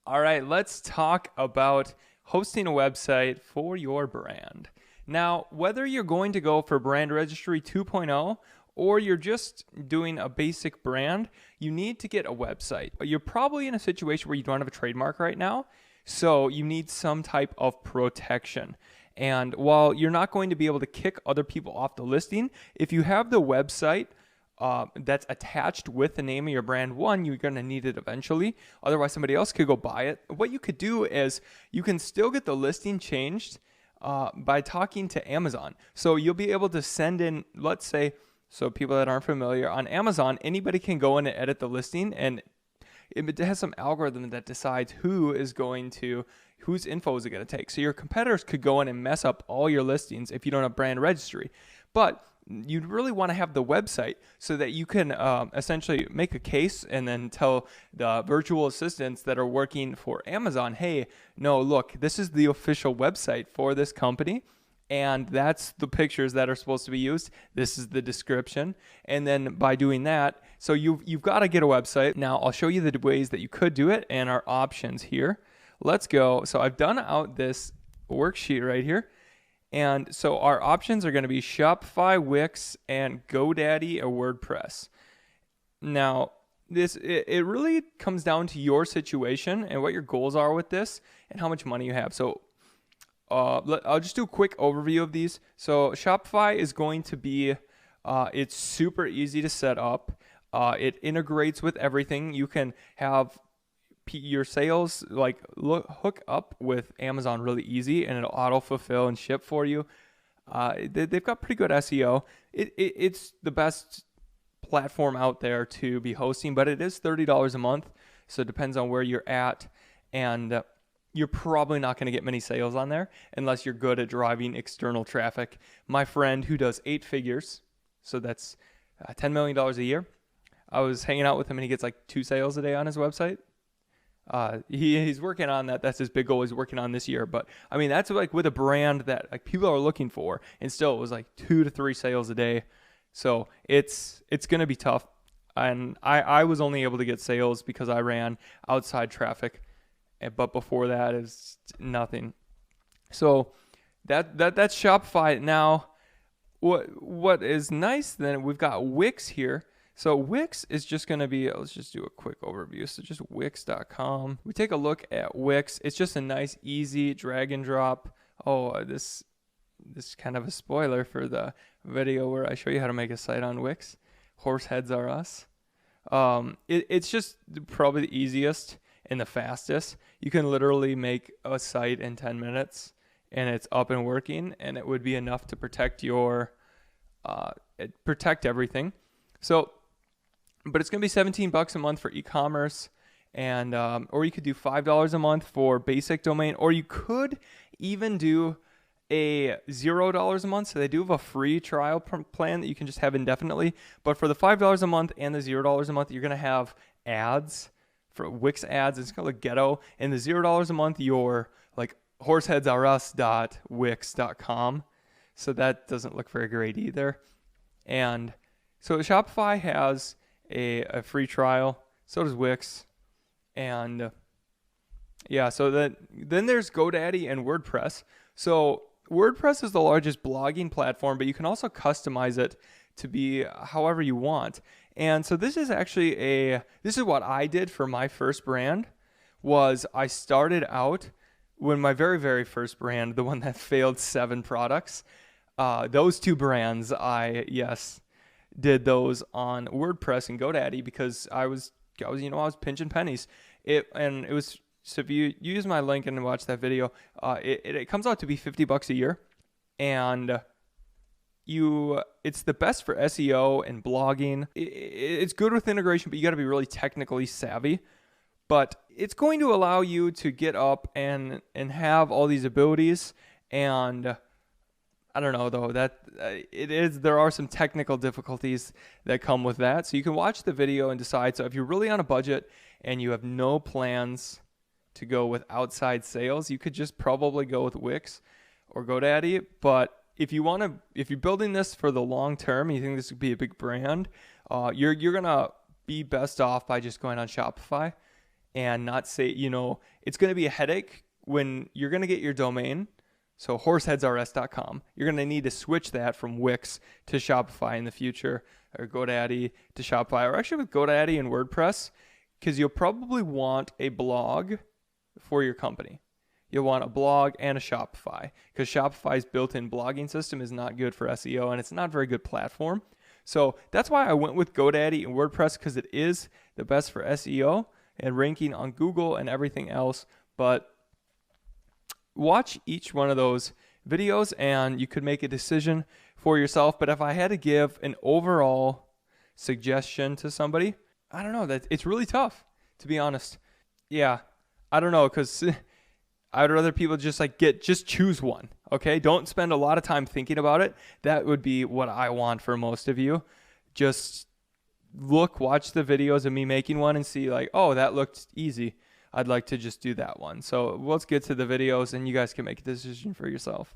All right, let's talk about hosting a website for your brand. Now, whether you're going to go for Brand Registry 2.0 or you're just doing a basic brand, you need to get a website. You're probably in a situation where you don't have a trademark right now, so you need some type of protection. And while you're not going to be able to kick other people off the listing, if you have the website that's attached with the name of your brand, one, you're going to need it eventually. Otherwise, somebody else could go buy it. What you could do is you can still get the listing changed by talking to Amazon. So you'll be able to send in, let's say, so people that aren't familiar, on Amazon, anybody can go in and edit the listing, and it has some algorithm that decides whose info is it going to take. So your competitors could go in and mess up all your listings if you don't have Brand Registry. But you'd really want to have the website so that you can essentially make a case and then tell the virtual assistants that are working for Amazon, hey, no, look, this is the official website for this company, and that's the pictures that are supposed to be used. This is the description. And then by doing that, so you've got to get a website. Now, I'll show you the ways that you could do it and our options here. Let's go. So I've done out this worksheet right here. And so our options are going to be Shopify, Wix, and GoDaddy or WordPress. Now, it really comes down to your situation and what your goals are with this and how much money you have. So I'll just do a quick overview of these. So Shopify is going to be, it's super easy to set up. It integrates with everything. You can have your sales hook up with Amazon really easy, and it'll auto fulfill and ship for you. They've got pretty good SEO. It's the best platform out there to be hosting, but it is $30 a month, so it depends on where you're at, and you're probably not going to get many sales on there unless you're good at driving external traffic. My friend who does 8 figures, so that's $10 million a year, I was hanging out with him and he gets like 2 sales a day on his website. He's working on that. That's his big goal he's working on this year. But I mean, that's like with a brand that like people are looking for, and still it was like 2 to 3 sales a day. So it's going to be tough. And I was only able to get sales because I ran outside traffic. But before that is nothing. So that's Shopify. Now, what is nice then, we've got Wix here. So Wix is just going to be, let's just do a quick overview. So just Wix.com. We take a look at Wix. It's just a nice, easy drag and drop. Oh, this is kind of a spoiler for the video where I show you how to make a site on Wix. Horseheads are us. It's just probably the easiest and the fastest. You can literally make a site in 10 minutes and it's up and working, and it would be enough to protect protect everything. So, but it's going to be $17 a month for e-commerce, and or you could do $5 a month for basic domain, or you could even do a $0 a month. So they do have a free trial plan that you can just have indefinitely. But for the $5 a month and the $0 a month, you're going to have ads for Wix ads. It's called a ghetto. And the $0 a month, you're like horseheadsrus.wix.com. So that doesn't look very great either. And so Shopify has a free trial. So does Wix. And yeah, so then there's GoDaddy and WordPress. So WordPress is the largest blogging platform, but you can also customize it to be however you want. And so this is actually this is what I did for my first brand. Was I started out when my very, very first brand, the one that failed 7 products, those 2 brands, I did those on WordPress and GoDaddy because I was pinching pennies. So if you use my link and watch that video, it comes out to be $50 a year, and it's the best for SEO and blogging. It's good with integration, but you got to be really technically savvy. But it's going to allow you to get up and have all these abilities. And I don't know though, that there are some technical difficulties that come with that. So you can watch the video and decide. So if you're really on a budget and you have no plans to go with outside sales, you could just probably go with Wix or GoDaddy. But if you're building this for the long term, you think this would be a big brand, you're gonna be best off by just going on Shopify. and not say, it's going to be a headache when you're going to get your domain. So horseheadsrs.com. You're going to need to switch that from Wix to Shopify in the future, or GoDaddy to Shopify, or actually with GoDaddy and WordPress, because you'll probably want a blog for your company. You'll want a blog and a Shopify, because Shopify's built-in blogging system is not good for SEO, and it's not a very good platform. So that's why I went with GoDaddy and WordPress, because it is the best for SEO and ranking on Google and everything else. But watch each one of those videos and you could make a decision for yourself. But if I had to give an overall suggestion to somebody, I don't know, that it's really tough, to be honest. Yeah, I don't know, because I'd rather people just just choose one. Okay, don't spend a lot of time thinking about it. That would be what I want for most of you. Just watch the videos of me making one and see oh, that looked easy. I'd like to just do that one. So let's get to the videos and you guys can make a decision for yourself.